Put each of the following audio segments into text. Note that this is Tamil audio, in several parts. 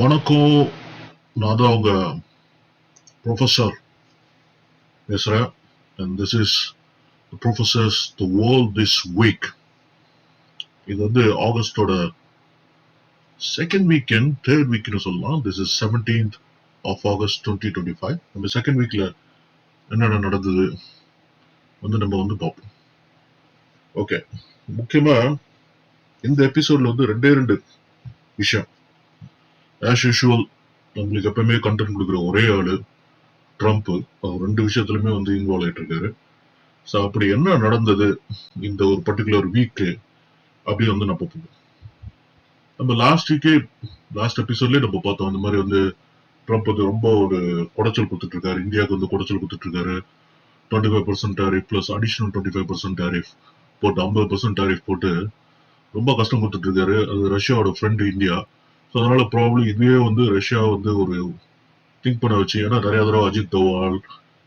வணக்கம். நான் தான் உங்க ப்ரொஃபஸர் பேசுறேன். And this is professors the world this week. இது வந்து ஆகஸ்டோட செகண்ட் வீக்கெண்ட், தேர்ட் வீக்னு சொல்லலாம். This is 17th of August 2025. நம்ம செகண்ட் வீக்ல என்னென்ன நடந்தது நம்ம பார்ப்போம். ஓகே, முக்கியமா இந்த எபிசோட்ல ரெண்டு விஷயம். ஆஸ் யூஷுவல் நம்மளுக்கு எப்பவுமே கண்டென்ட் கொடுக்குற ஒரே ஆளு ட்ரம்ப். அவர் ரெண்டு விஷயத்துலயுமே இன்வால்வ் ஆயிட்டு இருக்காரு. ஸோ அப்படி என்ன நடந்தது இந்த ஒரு பர்டிகுலர் வீக்கு அப்படி நம்ம பார்ப்போம். நம்ம லாஸ்ட் எபிசோட்லயே நம்ம பார்த்தோம். அந்த மாதிரி ட்ரம்ப் ரொம்ப ஒரு குடைச்சல் கொடுத்துட்டு இருக்காரு. இந்தியாவுக்கு குடைச்சல் கொடுத்துட்டு இருக்காரு. 25% டேரிஃப் பிளஸ் அடிஷனல் 25% டேரிஃப் போட்டு 50% டேரிஃப் போட்டு ரொம்ப கஷ்டம் கொடுத்துட்டு இருக்காரு. அது ரஷ்யாவோட ஃப்ரெண்ட் இந்தியா. ஸோ அதனால ப்ராப்ளம் இதுவே ரஷ்யா ஒரு திங்க் பண்ண வச்சு, ஏன்னா நிறைய தடவை அஜித் தோவால்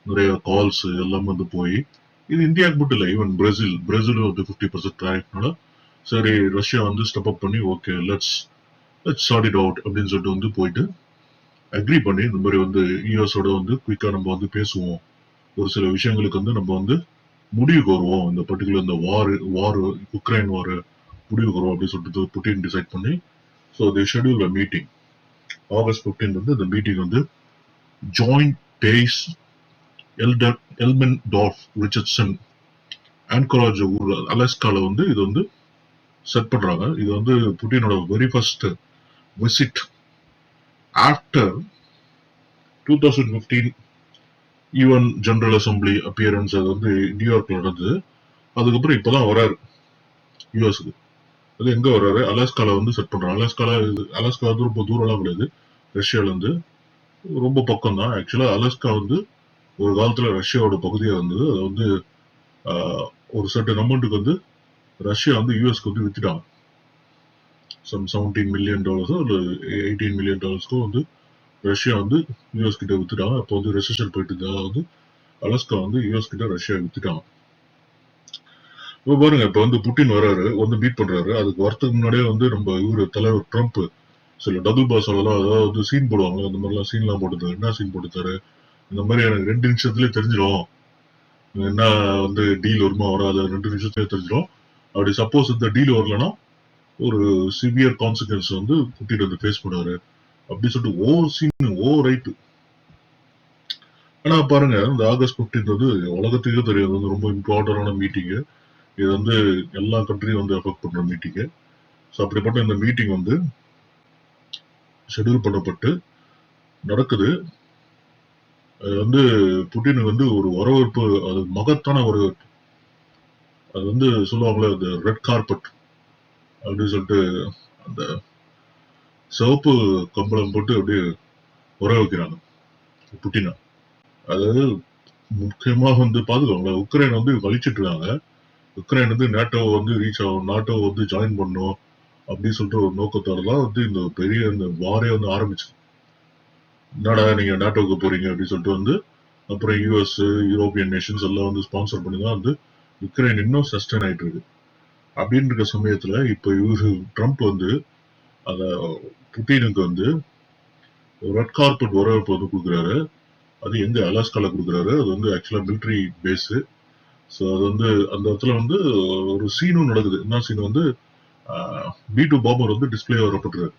நிறைய கால்ஸ் எல்லாம் போய் இது இந்தியாவுக்கு மட்டும் இல்லை, ஈவன் பிரேசில் 50% டேரிஃப்னால சரி ரஷ்யா ஸ்டெப் அப் பண்ணி okay let's chart it out அப்படின்னு சொல்லிட்டு போயிட்டு அக்ரி பண்ணி இந்த மாதிரி யூஎஸோட குயிக்கா நம்ம பேசுவோம், ஒரு சில விஷயங்களுக்கு நம்ம முடிவுக்கு வருவோம், இந்த பர்டிகுலர் இந்த வார் உக்ரைன் வார் முடிவுக்கு வருவோம் அப்படின்னு சொல்லிட்டு புட்டின் டிசைட் பண்ணி so they schedule a meeting. August 15 இந்த meeting joint base Elmendorf Richardson Anchorage ஊர்ல அலாஸ்கால இது செட் பண்றாங்க. இது புட்டினோட very first visit after 2015 UN general assembly appearance. அது நியூயார்க்ல நடந்தது. அதுக்கப்புறம் இப்பதான் வராரு யூஎஸ்க்கு. அது எங்க வர்றாரு, அலாஸ்கால செட் பண்றாங்க. அலாஸ்கா ரொம்ப தூரம்லாம் கிடையாது, ரஷ்யால ரொம்ப பக்கம் தான். ஆக்சுவலா அலாஸ்கா ஒரு காலத்துல ரஷ்யாவோட பகுதியா இருந்தது. அது ஒரு சர்டன் அமௌண்ட்டுக்கு ரஷ்யா யூஎஸ்க்கு வித்துட்டாங்க. சம் $17 million இல்ல $18 million ரஷ்யா யூஎஸ் கிட்ட வித்துட்டாங்க. அப்போ ரெசெஷன் போயிட்டு இருந்தா அலாஸ்கா யூஎஸ் கிட்ட ரஷ்யா வித்துட்டாங்க. இப்போ பாருங்க, இப்ப புட்டின் வர்றாரு, மீட் பண்றாரு. அதுக்கு வரத்துக்கு முன்னாடியே நம்ம இவரு தலைவர் ட்ரம்ப் சில டபுள் பாஸ் எல்லாம் அதாவது சீன் போடுவாங்க. அந்த மாதிரிலாம் சீன்லாம் போட்டுட்டாரு. என்ன சீன் போட்டுட்டாரு, இந்த மாதிரி எனக்கு 2 நிமிஷத்துலயே தெரிஞ்சிடும் என்ன டீல் வருமா வராது, 2 நிமிஷத்துலயே தெரிஞ்சிடும். அப்படி சப்போஸ் இந்த டீல் வரலன்னா ஒரு சிவியர் கான்சிக்வன்ஸ் புட்டின் ஃபேஸ் பண்ணுவாரு அப்படி சொல்லிட்டு ஓவர் சீன் ஓவர் ரைட். ஆனா பாருங்க, இந்த ஆகஸ்ட் 15 உலகத்துக்கே தெரியாது, ரொம்ப இம்பார்ட்டன்டான மீட்டிங். இது எல்லா கண்ட்ரியும் எஃபெக்ட் பண்ற மீட்டிங். ஸோ அப்படிப்பட்ட இந்த மீட்டிங் ஷெட்யூல் பண்ணப்பட்டு நடக்குது. அது புட்டினுக்கு ஒரு வரவேற்பு, அது மகத்தான வரவேற்பு. அது சொல்லுவாங்களே அந்த ரெட் கார்பெட் அப்படின்னு சொல்லிட்டு அந்த சிவப்பு கம்பளம் போட்டு அப்படியே வர வைக்கிறாங்க புட்டினா. அதாவது முக்கியமா பாத்துக்கோங்களேன், உக்ரைன் வலிச்சிட்டு இருக்காங்க. உக்ரைன் நேட்டோ ரீச் ஆகும், நாட்டோ ஜாயின் பண்ணும் அப்படின்னு சொல்லிட்டு ஒரு நோக்கத்தோடலாம் இந்த பெரிய இந்த வாரே ஆரம்பிச்சு. என்னடா நீங்க நாட்டோக்கு போறீங்க அப்படின்னு சொல்லிட்டு அப்புறம் யூஎஸ் யூரோப்பியன் நேஷன்ஸ் எல்லாம் ஸ்பான்சர் பண்ணி தான் உக்ரைன் இன்னும் சஸ்டைன் ஆயிட்டு இருக்கு. அப்படின்னு இருக்க சமயத்துல இப்ப இவரு ட்ரம்ப் அத புட்டினுக்கு ரெட் கார்பெட் வரவேற்பு கொடுக்குறாரு. அது எங்க அலாஸ்கால கொடுக்குறாரு. அது ஆக்சுவலா மிலிட்டரி பேஸ். ஸோ அது அந்த இடத்துல ஒரு சீனும் நடக்குது. என்ன சீன், B2 பாம்பர் டிஸ்பிளே வரப்பட்டுறாரு.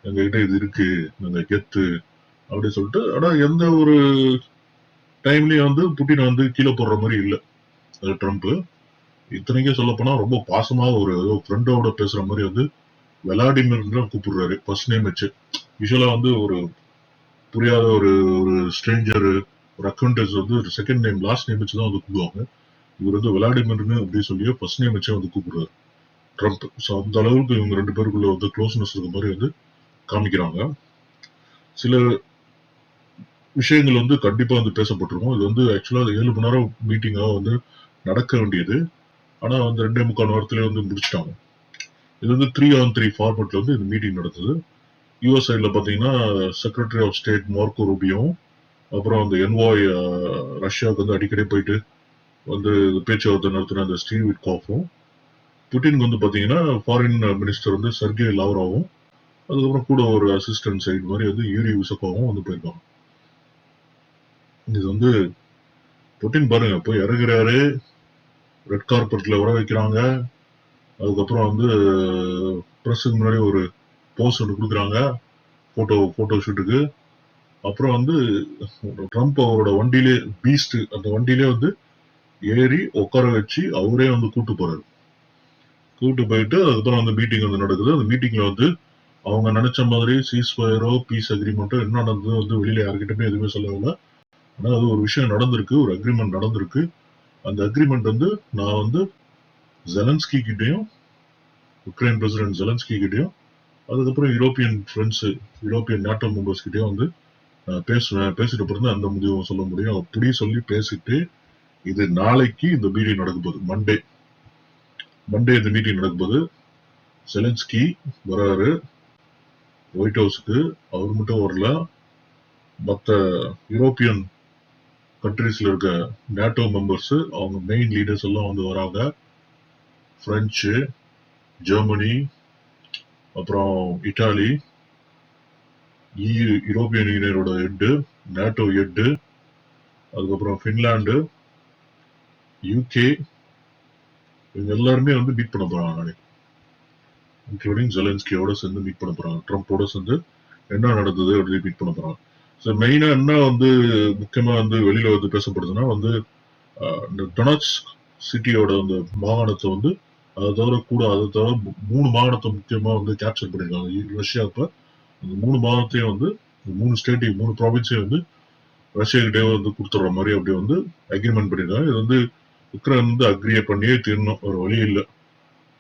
எங்க கிட்ட இது இருக்கு, நாங்க கெத்து அப்படி சொல்லிட்டு. ஆனா எந்த ஒரு டைம்லயும் புட்டின் கீழே போடுற மாதிரி இல்ல அது ட்ரம்ப். இத்தனைக்கே சொல்ல போனா ரொம்ப பாசமாக ஒரு ஃப்ரெண்டோட பேசுற மாதிரி விளாடிமிர் கூப்பிடுறாரு ஃபர்ஸ்ட் நேம் வச்சு. யூஸ்வலா ஒரு புரியாத ஒரு ஸ்ட்ரேஞ்சர், ஒரு அக்கௌண்டன்ஸ் ஒரு செகண்ட் நேம் லாஸ்ட் நேம் வச்சு தான் கூப்பிடுவாங்க. இவர் விளாடிமிர்னு அப்படி சொல்லி ஃபர்ஸ்ட் நேம் வச்சு கூப்பிடுறாரு ட்ரம்ப். ஸோ அந்த அளவுக்கு இவங்க ரெண்டு பேருக்குள்ள க்ளோஸ்னஸ் இருக்க மாதிரி காமிக்கிறாங்க. சில விஷயங்கள் கண்டிப்பா பேசப்பட்டிருக்கும். இது ஆக்சுவலா 7 மணி நேரம் மீட்டிங்கா நடக்க வேண்டியது. ஆனா 2.25 நேரத்துல முடிச்சிட்டாங்க. இது 3-on-3 ஃபார்மட்ல இந்த மீட்டிங் நடந்தது. யூஎஸ் சைட்ல பாத்தீங்கன்னா செக்ரட்டரி ஆஃப் ஸ்டேட் மார்க்கோ ரூபியோவும், அப்புறம் அந்த என்வாய் ரஷ்யாவுக்கு அடிக்கடி போயிட்டு பேச்சுவார்த்தை நடத்தின அந்த ஸ்டீவ் விட்காஃபும், புட்டினுக்கு பாத்தீங்கன்னா ஃபாரின் மினிஸ்டர் செர்கே லாவ்ரோவும், அதுக்கப்புறம் கூட ஒரு அசிஸ்டன்ட் சைடு மாதிரி வந்து யூரி உசக்காவும் வந்து போயிருக்காங்க. இது வந்து புட்டின் பாருங்க போய் இறங்குறாரு, ரெட் கார்பெட்ல வர வைக்கிறாங்க. அதுக்கப்புறம் வந்து பிரஸுக்கு முன்னாடி ஒரு போஸ் ஒன்று கொடுக்குறாங்க போட்டோ ஷூட்டுக்கு. அப்புறம் வந்து ட்ரம்ப் அவரோட வண்டியிலே பீஸ்ட் அந்த வண்டியிலே வந்து ஏறி உட்கார வச்சு அவரே வந்து கூட்டு போறாரு. கூட்டு போயிட்டு அதுக்கப்புறம் அந்த மீட்டிங் வந்து நடக்குது. அந்த மீட்டிங்ல வந்து அவங்க நினைச்ச மாதிரி சீஸ்ஃபயரோ பீஸ் அக்ரிமெண்ட்டோ என்ன நடந்தது வந்து வெளியில யாருக்கிட்டமே எதுவுமே சொல்லவில்லை. ஆனா அது ஒரு விஷயம் நடந்திருக்கு, ஒரு அக்ரிமெண்ட் நடந்திருக்கு. அந்த அக்ரிமெண்ட் வந்து நான் வந்து ஜெலன்ஸ்கி கிட்டையும் உக்ரைன் பிரசிடென்ட் ஜெலன்ஸ்கி கிட்டையும் அதுக்கப்புறம் யூரோப்பியன் நாட்டோ மெம்பர்ஸ் கிட்டையும் வந்து பேசுவேன், பேசிட்டு பிறகு அந்த முடிவை சொல்ல முடியும் அப்படி சொல்லி பேசிட்டு இது நாளைக்கு இந்த மீட்டிங் நடக்க போகுது. மண்டே இந்த மீட்டிங் நடக்க போகுது. ஜெலன்ஸ்கி வராரு ஒயிட் ஹவுஸ்க்கு. அவர் மட்டும் வரல, மற்ற யூரோப்பியன் கண்ட்ரீஸ்ல இருக்க நேட்டோ மெம்பர்ஸ் அவங்க மெயின் லீடர்ஸ் எல்லாம் வந்து வராங்க. பிரெஞ்சு, ஜெர்மனி, அப்புறம் இட்டாலி, யூரோப்பியன் யூனியனோட ஹெட்டு, நேட்டோ ஹெட்டு, அதுக்கப்புறம் பின்லாந்து, யூகே, இவங்க எல்லாருமே வந்து மீட் பண்ண போறாங்க நாளைக்கு. இன்க்ளூடிங் ஜெலன்ஸ்கியோட சேர்ந்து மீட் பண்ண போறாங்க. ட்ரம்போட சேர்ந்து என்ன நடந்தது அப்படின்னு மீட் பண்ண போறாங்க. ஸோ மெயினா என்ன வந்து முக்கியமா வந்து வெளியில வந்து பேசப்படுதுன்னா வந்து இந்த டொனட்ஸ் சிட்டியோட அந்த மாகாணத்தை வந்து அதை தவிர 3 மாகாணத்தை முக்கியமா வந்து கேப்சர் பண்ணிருக்காங்க ரஷ்யா. இப்ப அந்த 3 மாகாணத்தையும் வந்து 3 ஸ்டேட்டையும் 3 ப்ராவின்ஸையும் வந்து ரஷ்யா கிட்டே வந்து கொடுத்துடுற மாதிரி அப்படி வந்து அக்ரிமெண்ட் பண்ணிருக்காங்க. இது வந்து உக்ரைன் வந்து அக்ரியை பண்ணியே தீரணும், ஒரு வழி இல்லை,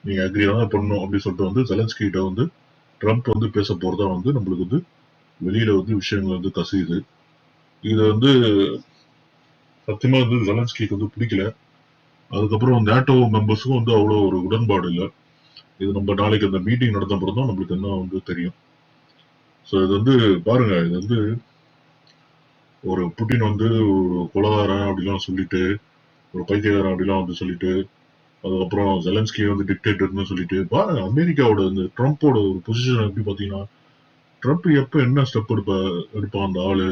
நீங்க அக்ரி தான் பண்ணணும் அப்படின்னு சொல்லிட்டு வந்து ஜெலன்ஸ்கி கிட்ட வந்து ட்ரம்ப் வந்து பேச போறதா வந்து நம்மளுக்கு வந்து வெளியில வந்து விஷயங்கள் வந்து கசியுது. இது வந்து சத்தியமா வந்து ஜெலன்ஸ்கிக்கு வந்து பிடிக்கல. அதுக்கப்புறம் நேட்டோ மெம்பர்ஸுக்கும் வந்து அவ்வளவு ஒரு உடன்பாடு இல்லை. இது நம்ம நாளைக்கு அந்த மீட்டிங் நடந்த அப்புறம் தான் நம்மளுக்கு என்ன வந்து தெரியும். ஸோ இது வந்து பாருங்க, இது வந்து ஒரு புட்டின் வந்து ஒரு கொலகாரன் அப்படிலாம் சொல்லிட்டு, ஒரு பைத்தியக்காரன் அப்படிலாம் வந்து சொல்லிட்டு, அதுக்கப்புறம் ஜெலன்ஸ்கி வந்து டிக்டேட்டர்னு சொல்லிட்டு பாருங்க அமெரிக்காவோட இந்த ட்ரம்ப்போட ஒரு பொசிஷன் எப்படி பாத்தீங்கன்னா, ட்ரம்ப் எப்ப என்ன ஸ்டெப் எடுப்பான் அந்த ஆளு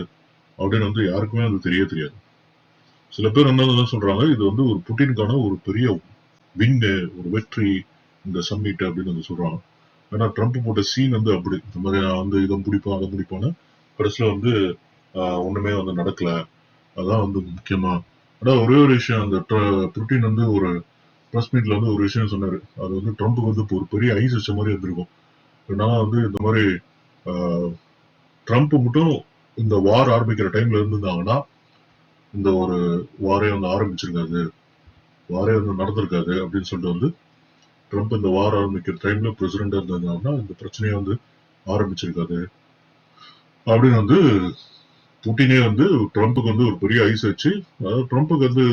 அப்படின்னு வந்து யாருக்குமே அது தெரியாது. சில பேர் என்ன சொல்றாங்க, இது வந்து ஒரு புட்டினுக்கான ஒரு பெரிய வின்னு, ஒரு வெற்றி இந்த சம்மிட் அப்படின்னு வந்து சொல்றாங்க. ஏன்னா ட்ரம்ப் போட்ட சீன் வந்து அப்படி, இந்த மாதிரி வந்து இதை முடிப்பான் அதை முடிப்பான்னு கடைசியில வந்து ஒண்ணுமே வந்து நடக்கல. அதான் வந்து முக்கியமா. ஆனா ஒரே ஒரு விஷயம், அந்த புட்டின் வந்து ஒரு பிரஸ் மீட்ல வந்து ஒரு விஷயம் சொன்னாரு. அது வந்து ட்ரம்ப்புக்கு வந்து ஒரு பெரிய ஐஸ் வச்ச மாதிரி இருந்திருக்கும். ஏன்னா வந்து இந்த மாதிரி ட்ரம்ப் மட்டும் இந்த வார் ஆரம்பிக்கிற டைம்ல இருந்திருந்தாங்கன்னா இந்த ஒரு வாரே வந்து ஆரம்பிச்சிருக்காது, வாரே வந்து நடந்திருக்காது அப்படின்னு சொல்லிட்டு வந்து ட்ரம்ப் இந்த வார் ஆரம்பிக்கிற டைம்ல பிரசிடண்டா இருந்தாங்கன்னா இந்த பிரச்சனையை வந்து ஆரம்பிச்சிருக்காது அப்படின்னு வந்து புட்டினே வந்து ட்ரம்ப்புக்கு வந்து ஒரு பெரிய ஐஸ் வச்சு, அதாவது ட்ரம்ப்புக்கு வந்து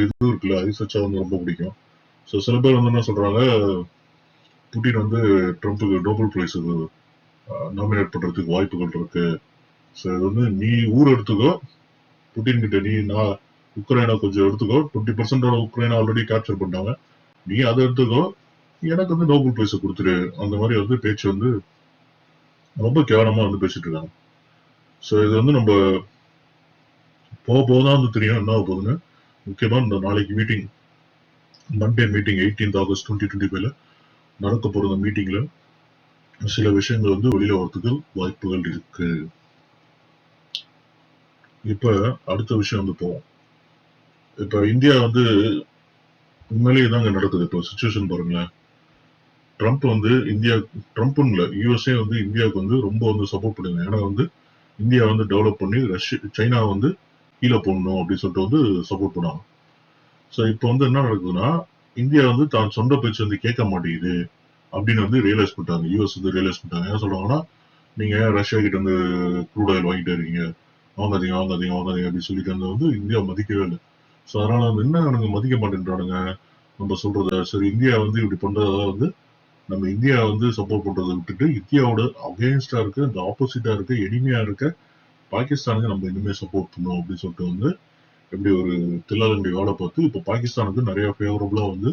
இது இருக்குல்ல, ஐஸ் வச்சா வந்து ரொம்ப பிடிக்கும். ஸோ சில பேர் வந்து என்ன சொல்றாங்க, புட்டின் வந்து ட்ரம்ப்புக்கு நோபல் பிரைஸுக்கு நாமினேட் பண்றதுக்கு வாய்ப்புகள் இருக்கு. ஸோ இது வந்து நீ ஊர் எடுத்துக்கோ, புட்டின் கிட்ட நீ நான் உக்ரைனை கொஞ்சம் எடுத்துக்கோ, 20% உக்ரைனை ஆல்ரெடி கேப்சர் பண்ணாங்க, நீ அதை எடுத்துக்கோ, எனக்கு வந்து நோபல் பிரைஸ் கொடுத்துரு, அந்த மாதிரி வந்து பேச்சு வந்து ரொம்ப கேவலமா வந்து பேசிட்டு இருக்காங்க. ஸோ இது வந்து நம்ம போகதான் வந்து தெரியும் என்ன போகுதுன்னு. முக்கியமா இந்த நாளைக்கு meeting, Monday meeting 18th August 2025 நடக்க போற மீட்டிங்ல சில விஷயங்கள் வந்து வெளியில வரதுக்கு வாய்ப்புகள் இருக்கு. இப்ப அடுத்த விஷயம் வந்து போவோம். இப்ப இந்தியா வந்து உண்மையிலேயே தாங்க நடக்குது. இப்போ சிச்சுவேஷன் பாருங்களேன். ட்ரம்ப் வந்து ட்ரம்ப்னு இல்ல, யுஎஸ்ஏ வந்து இந்தியாவுக்கு வந்து ரொம்ப வந்து சப்போர்ட் பண்ணுங்க. ஏன்னா வந்து இந்தியா வந்து டெவலப் பண்ணி சைனா வந்து கீழே போடணும் அப்படின்னு சொல்லிட்டு வந்து சப்போர்ட் பண்ணாங்க. ஸோ இப்போ வந்து என்ன நடக்குதுன்னா, இந்தியா வந்து தான் சொந்த பேச்சு வந்து கேட்க மாட்டேங்குது அப்படின்னு வந்து ரியலைஸ் பண்ணிட்டாங்க. யூஎஸ் வந்து ரியலைஸ் பண்ணிட்டாங்க. என்ன சொல்றாங்கன்னா, நீங்க ரஷ்யா கிட்ட இருந்து க்ரூட் ஆயில் வாங்கிட்டே இருக்கீங்க, வாங்காதீங்க அப்படின்னு சொல்லிட்டு வந்து இந்தியா மதிக்கவே இல்லை. ஸோ அதனால வந்து என்ன எனக்கு மதிக்க மாட்டேன்றானுங்க நம்ம சொல்றத. சரி, இந்தியா வந்து இப்படி பண்றதா வந்து நம்ம இந்தியா வந்து சப்போர்ட் பண்றதை விட்டுட்டு இந்தியாவோட அகேன்ஸ்டா இருக்க, இந்த ஆப்போசிட்டா இருக்க, எளிமையா இருக்க பாகிஸ்தானுக்கு நம்ம இனிமே சப்போர்ட் பண்ணோம் அப்படின்னு சொல்லிட்டு வந்து எப்படி ஒரு தில்லாலங்கடி வேலை பார்த்து இப்ப பாகிஸ்தானுக்கு நிறைய ஃபேவரபிளா வந்து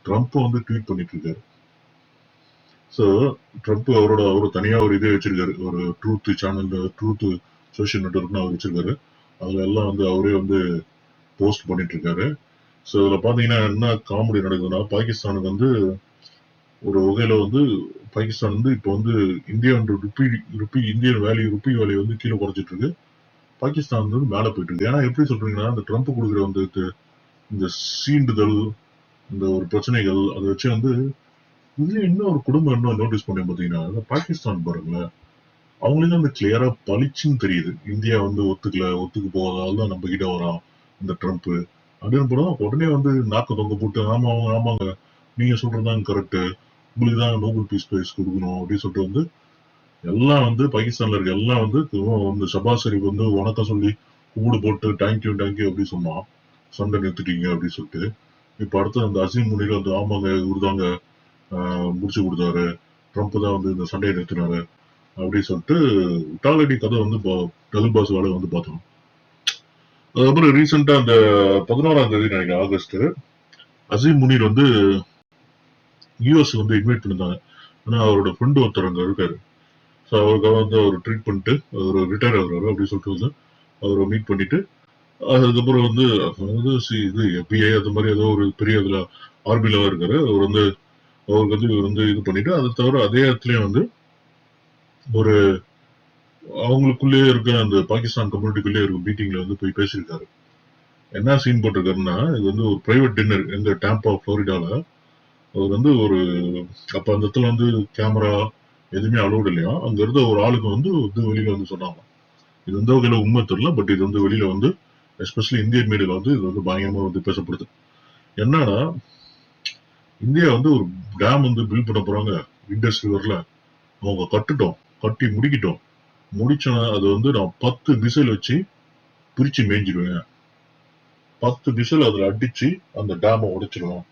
ட்ரம்ப் வந்து ட்வீட் பண்ணிட்டு இருக்காரு. ஸோ ட்ரம்ப் அவரு தனியா ஒரு இதே வச்சிருக்காரு, ஒரு ட்ரூத் சேனல், ட்ரூத் சோஷியல் நெட்வொர்க்னு அவர் வச்சிருக்காரு. அதுல எல்லாம் வந்து அவரே வந்து போஸ்ட் பண்ணிட்டு இருக்காரு. ஸோ இதுல பாத்தீங்கன்னா என்ன காமெடி நடக்குதுன்னா, பாகிஸ்தானுக்கு வந்து ஒரு வகையில வந்து பாகிஸ்தான் வந்து இப்போ வந்து இந்தியான்ற இந்தியன் வேல்யூ ருப்பி வேல்யூ வந்து கீழே குறைச்சிட்டு இருக்கு. பாகிஸ்தான் வந்து மேல போயிட்டு இருக்கு. ஏன்னா எப்படி சொல்றீங்கன்னா, அந்த ட்ரம்ப் கொடுக்குற வந்து இந்த சீண்டுதல், இந்த ஒரு பிரச்சனைகள் அதை வச்சு வந்து இதுல இன்னும் ஒரு குடும்பம் என்ன நோட்டீஸ் பண்ணி பாத்தீங்கன்னா, பாகிஸ்தான் பாருங்களேன், அவங்களுக்கு அந்த கிளியரா பளிச்சுன்னு தெரியுது. இந்தியா வந்து ஒத்துக்கு போவதால தான் நம்ம கிட்ட வரான் இந்த ட்ரம்ப் அப்படின்னு போனா உடனே வந்து நாக்க தொங்க போட்டு ஆமாங்க நீங்க சொல்றதுதான் கரெக்ட், உங்களுக்கு தான் நோபல் பீஸ் பிரைஸ் கொடுக்கணும் அப்படின்னு சொல்லிட்டு வந்து எல்லாம் வந்து பாகிஸ்தான்ல இருக்க எல்லாம் வந்து வந்து ஷபாஸ் ஷெரீப் வந்து வணக்கம் சொல்லி கும்பிடு போட்டு தேங்க்யூ அப்படின்னு சொன்னான், சண்டை நிறுத்திட்டீங்க அப்படின்னு சொல்லிட்டு. இப்ப அடுத்து அந்த அசீம் முனில வந்து ஆமாங்க இவருதாங்க முடிச்சு கொடுத்தாரு, ட்ரம்ப் தான் வந்து இந்த சண்டையை நிறுத்தினாரு அப்படின்னு சொல்லிட்டு டாலடி கதை வந்து டபுள் பாஸ் வேலை வந்து பார்த்தோம். அதுக்கப்புறம் ரீசெண்டா அந்த 11ஆம் தேதி நினைக்கிறேன் ஆகஸ்ட், அசீம் முனீர் வந்து யூஎஸ் வந்து இன்வைட் பண்ணிருந்தாங்க. ஆனா அவரோட ஃப்ரெண்டு ஒருத்தர் அங்க இருக்காரு. ஸோ அவருக்காக வந்து அவர் ட்ரீட் பண்ணிட்டு அவர் ரிட்டையர் ஆகுறாரு அப்படின்னு சொல்லிட்டு வந்து அவரை மீட் பண்ணிட்டு அதுக்கப்புறம் வந்து இது எஃபிஐ அது மாதிரி ஏதோ ஒரு பெரிய இதுல ஆர்மில இருக்காரு. அவர் வந்து அவருக்கு வந்து இவர் வந்து இது பண்ணிட்டு அதை தவிர அதே இடத்துலயே வந்து ஒரு அவங்களுக்குள்ளேயே இருக்க அந்த பாகிஸ்தான் கம்யூனிட்டிக்குள்ளேயே இருக்க மீட்டிங்ல வந்து போய் பேசியிருக்காரு. என்ன சீன் போட்டிருக்காருன்னா, இது வந்து ஒரு பிரைவேட் டின்னர் எங்க டாம்பா புளோரிடால. அவர் வந்து ஒரு அப்ப அந்த இடத்துல வந்து கேமரா எதுவுமே அலோடு இல்லையா. அங்க இருந்த ஒரு ஆளுக்கு வந்து வெளியில வந்து சொன்னாங்க. இது வந்து வகையில உண்மை தெரியல, பட் இது வந்து வெளியில வந்து எஸ்பெஷலி இந்தியன் மீடியால வந்து இது வந்து பயங்கரமா வந்து பேசப்படுது. என்னன்னா, இந்தியா வந்து ஒரு டேம் வந்து பில்ட் பண்ண போறாங்க இண்டஸ் ரிவர்ல. அவங்க கட்டி முடிக்கிட்டோம். முடிச்சோன்னா அது வந்து நான் 10 மிசைல் வச்சு பிரிச்சு மேய்ஞ்சிடுவேன், 10 மிசைல் அதுல அடிச்சு அந்த டேமை உடைச்சிருவோம்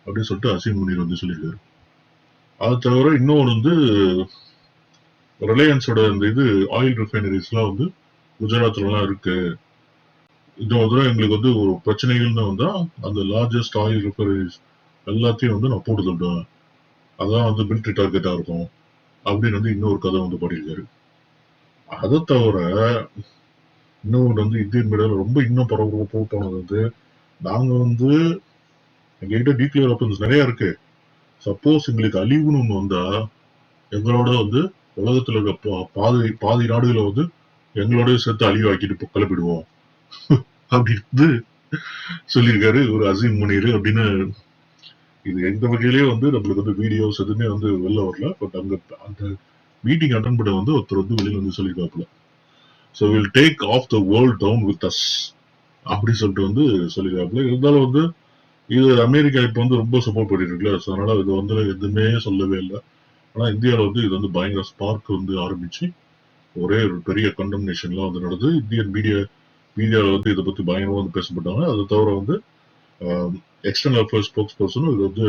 அப்படின்னு சொல்லிட்டு அசீம் முனீர் வந்து சொல்லியிருக்காரு. அது தவிர இன்னொன்று வந்து ரிலையன்ஸோட இந்த இது ஆயில் ரிஃபைனரிஸ் எல்லாம் வந்து குஜராத்ல எல்லாம் இருக்கு. இதோட எங்களுக்கு வந்து ஒரு பிரச்சனைகள்னு வந்தா அந்த லார்ஜஸ்ட் ஆயில் ரிஃபைனரிஸ் எல்லாத்தையும் வந்து நான் போட்டு தள்ளுவேன், அதான் வந்து மிலிட்டரி டார்கெட்டா இருக்கும் அப்படின்னு வந்து இன்னொரு கதை வந்து பாடியிருக்காரு. அதை தவிர இன்னொன்று வந்து இந்தியன் மீடியால ரொம்ப இன்னும் பரபரப்பா போனது வந்து, நாங்க வந்து எங்ககிட்ட நியூக்ளியர் வெப்பன்ஸ் நிறைய இருக்கு, சப்போஸ் எங்களுக்கு அழிவுன்னு ஒண்ணு வந்தா எங்களோட வந்து உலகத்துல இருக்க பாதி நாடுகளை வந்து எங்களோட சேர்த்து அழிவாக்கிட்டு கிளப்பிடுவோம் அப்படின்னு சொல்லியிருக்காரு ஒரு அசீம் முனீர் அப்படின்னு. இது எந்த வகையிலேயே வந்து நம்மளுக்கு வந்து வீடியோஸ் எதுவுமே வந்து வெளில வரல. பட் அங்க அந்த மீட்டிங் அட்டன் பண்ண வந்து ஒருத்தர் வந்து வெளியில வந்து சொல்லியிருக்காப்புல. So will take off the world down with us அப்படி சொல்லிட்டு வந்து சொல்லியிருக்காப்புல. இருந்தாலும் வந்து இது அமெரிக்கா இப்ப வந்து ரொம்ப சப்போர்ட் பண்ணிட்டு இருக்குல்ல, ஸோ அதனால இது வந்து எதுவுமே சொல்லவே இல்லை. ஆனா இந்தியாவில வந்து இது வந்து பயங்கர ஸ்பார்க் வந்து ஆரம்பிச்சு ஒரே ஒரு பெரிய கண்டம்னேஷன்லாம் வந்து நடந்து இந்தியன் மீடியாவில் வந்து இதை பத்தி பயங்கரமா வந்து பேசப்பட்டாங்க. அது தவிர வந்து எக்ஸ்டர்னல் அஃபேர்ஸ் ஸ்போக்ஸ் பர்சன் இது வந்து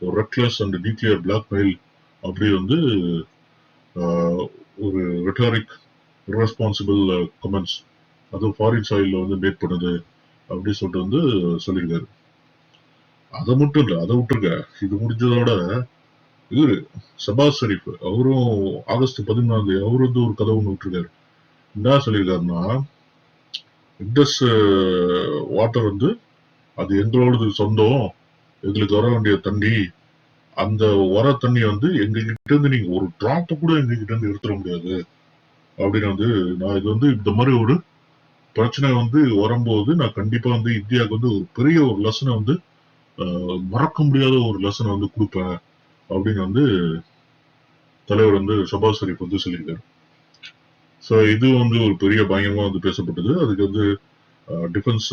ஒரு ரெக்லஸ் அண்ட் நியூக்ளியர் பிளாக்மெயில் அப்படி வந்து ஒரு ரெட்டாரிக் ரெஸ்பான்சிபிள் கமெண்ட்ஸ் அதுவும் ஃபாரின் சாயில்ல வந்து மேட் பண்ணுது அப்படின்னு சொல்லிட்டு வந்து சொல்லியிருக்காரு. அதை மட்டும் இல்ல, அதை விட்டுருக்க, இது முடிஞ்சதோட இவரு ஷபாஸ் ஷெரீப் அவரும் ஆகஸ்ட் 13 அவரு வந்து ஒரு கதை ஒண்ணு விட்டுருக்காரு. என்ன சொல்லியிருக்காருன்னா, இண்டஸ் வாட்டர் வந்து அது எங்களோடது சொந்தம், எங்களுக்கு வர வேண்டிய தண்ணி, அந்த வர தண்ணி வந்து எங்க கிட்ட இருந்து நீங்க ஒரு டிராப் கூட எங்க கிட்ட இருந்து எடுத்துட முடியாது அப்படின்னு வந்து நான் இது வந்து இந்த மாதிரி ஒரு பிரச்சனை வந்து வரும்போது நான் கண்டிப்பா வந்து இந்தியாவுக்கு வந்து ஒரு பெரிய ஒரு லெசனை வந்து மறக்க முடியாத ஒரு லெசனை வந்து கொடுப்பேன் அப்படின்னு வந்து தலைவர் வந்து ஷபாஸ் ஷெரீப் வந்து சொல்லியிருக்காரு. ஸோ இது வந்து ஒரு பெரிய பயங்கரமா வந்து பேசப்பட்டது. அதுக்கு வந்து டிஃபென்ஸ்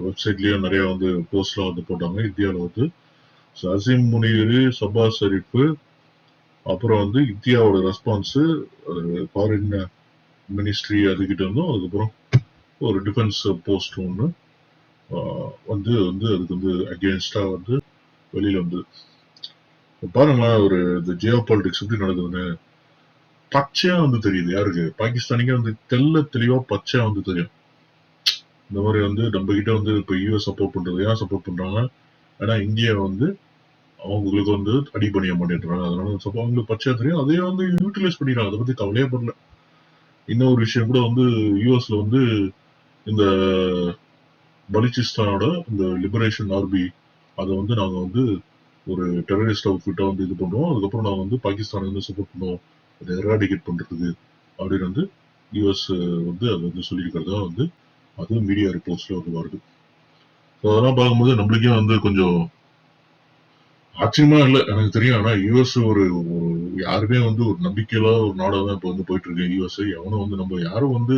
வெப்சைட்லயும் நிறைய வந்து போஸ்ட்லாம் வந்து போட்டாங்க இந்தியாவில் வந்து. அசீம் முனீர், ஷபாஸ் ஷெரீப், அப்புறம் வந்து இந்தியாவோட ரெஸ்பான்ஸ் ஃபாரின் மினிஸ்ட்ரி அதுகிட்ட இருந்தும், அதுக்கப்புறம் ஒரு டிஃபென்ஸ் போஸ்ட் ஒன்று வந்து வந்து அதுக்கு வந்து அகேன்ஸ்டா வந்து வெளியில வந்து பாருங்க ஒரு இந்த ஜியோ பாலிடிக்ஸ் எப்படி நடக்குதுன்னு பச்சையா வந்து தெரியுது. யாருக்கு? பாகிஸ்தானிக்கே வந்து தெளிவா பச்சையா வந்து தெரியும். இந்த மாதிரி வந்து நம்ம கிட்ட வந்து இப்ப யூஎஸ் சப்போர்ட் பண்றது ஏன் சப்போர்ட் பண்றாங்க? ஏன்னா இந்தியா வந்து அவங்களுக்கு வந்து அடி பண்ணிய மாட்டேன்றாங்க. அதனால அவங்களுக்கு பச்சையா தெரியும். அதையே வந்து யூட்டிலைஸ் பண்ணிக்கிறாங்க. அதை பத்தி கவலையே படல. இன்னொரு விஷயம் கூட வந்து யூஎஸ்ல வந்து இந்த பலுச்சிஸ்தானோட இந்த லிபரேஷன் ஆர்மி அதை வந்து நாங்க வந்து ஒரு டெரரிஸ்ட் அவுட்ஃபிட்டா வந்து இது பண்றோம். அதுக்கப்புறம் நாங்க வந்து பாகிஸ்தானை வந்து சப்போர்ட் பண்ணுவோம். அதை எராடிகேட் பண்றதுக்கு அப்படின்னு வந்து யூஎஸ் வந்து அதை வந்து சொல்லியிருக்கிறதா வந்து அதுவும் மீடியா ரிப்போர்ட்ஸ்ல வந்து வருது. அதெல்லாம் பார்க்கும்போது நம்மளுக்கே வந்து கொஞ்சம் ஆச்சரியமா இல்ல எனக்கு தெரியும். ஆனா யூஎஸ் ஒரு யாருமே வந்து ஒரு நம்பிக்கையில ஒரு நாடா தான் இப்ப வந்து போயிட்டு இருக்கு யூஎஸ். எவனும் வந்து நம்ம யாரும் வந்து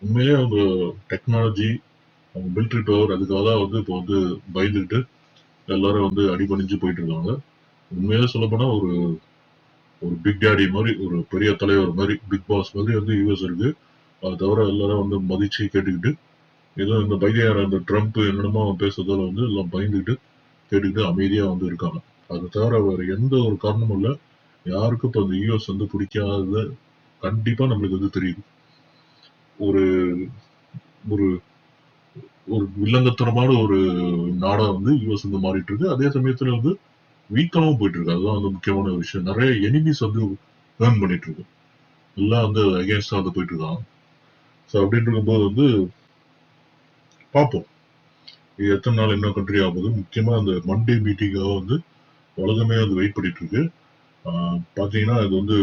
உண்மையிலே அவங்க டெக்னாலஜி அவங்க மிலிட்டரி பவர் அதுக்காக தான் வந்து இப்போ வந்து பயந்துகிட்டு எல்லாரும் வந்து அடிபணிஞ்சு போயிட்டு இருக்காங்க. உண்மையிலே சொல்ல போனா ஒரு ஒரு பிக் டேடி மாதிரி ஒரு பெரிய தலைவர் மாதிரி பிக் பாஸ் மாதிரி வந்து யூஎஸ் இருக்கு. அது தவிர எல்லாரும் வந்து மதிச்சு கேட்டுக்கிட்டு ஏதோ இந்த பைத்தியார இந்த ட்ரம்ப் என்னென்னமோ பேசுறதால வந்து எல்லாம் பயந்துகிட்டு கேட்டுக்கிட்டு அமைதியா வந்து இருக்காங்க. அது தவிர வேற எந்த ஒரு காரணமும் இல்ல. யாருக்கும் இப்ப இந்த யூஎஸ் வந்து பிடிக்காதது கண்டிப்பா நம்மளுக்கு வந்து தெரியுது. ஒரு ஒரு ஒரு வில்லங்கத்தனமான ஒரு நாடா வந்து யூஎஸ் வந்து மாறிட்டு இருக்கு. அதே சமயத்துல வந்து வீக்காவும் போயிட்டு இருக்கு. அதுதான் வந்து முக்கியமான விஷயம். நிறைய எனிமீஸ் வந்து ஏர்ன் பண்ணிட்டு இருக்கு. எல்லாம் வந்து அகேன்ஸ்டா வந்து போயிட்டு இருக்காங்க. ஸோ அப்படின்னு இருக்கும்போது வந்து பார்ப்போம். இது எத்தனை நாள் என்ன கண்ட்ரி ஆகுது. முக்கியமா அந்த மண்டே மீட்டிங்காக வந்து உலகமே வந்து வெயிட் பண்ணிட்டு இருக்கு. பாத்தீங்கன்னா இது வந்து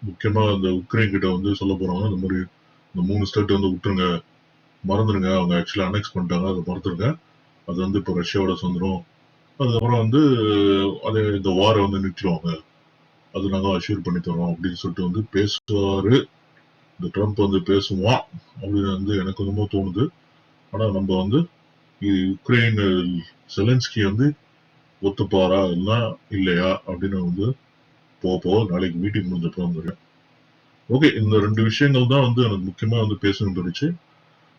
முக்கியமா அந்த உக்ரைன் கிட்ட வந்து சொல்ல போறாங்க. இந்த மாதிரி இந்த 3 ஸ்டேட் வந்து விட்டுருங்க, மறந்துடுங்க. அவங்க ஆக்சுவலா அனெக்ஸ் பண்ணிட்டாங்க. அதை மறந்துடுங்க. அது வந்து இப்போ ரஷ்யாவோட சுதந்திரம். அதுக்கப்புறம் வந்து அதை இந்த வார வந்து நிறுத்திடுவாங்க. அது நாங்க அஷ்யூர் பண்ணி தரோம் அப்படின்னு சொல்லிட்டு வந்து பேசுவாரு. இந்த ட்ரம்ப் வந்து பேசுவான் அப்படின்னு வந்து எனக்கு என்னமோ தோணுது. ஆனா நம்ம வந்து உக்ரைன் செலன்ஸ்கி வந்து ஒத்துப்பாரா இல்லையா அப்படின்னு வந்து போக நாளைக்கு மீட்டிங் முடிஞ்சப்போ தெரியும். ஓகே, இந்த 2 விஷயங்கள் தான் வந்து எனக்கு முக்கியமா வந்து பேசணும்னு தோணுச்சு.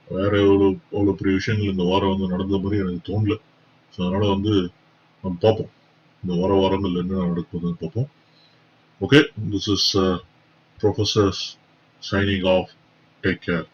வேற அவ்வளவு பெரிய விஷயங்கள் இந்த வாரம் வந்து நடந்த மாதிரி எனக்கு தோணல. ஸோ அதனால வந்து நம்ம பார்ப்போம். இந்த வாரங்கள் என்ன நடக்குதுன்னு பார்ப்போம். Okay, this is professor signing off. Take care.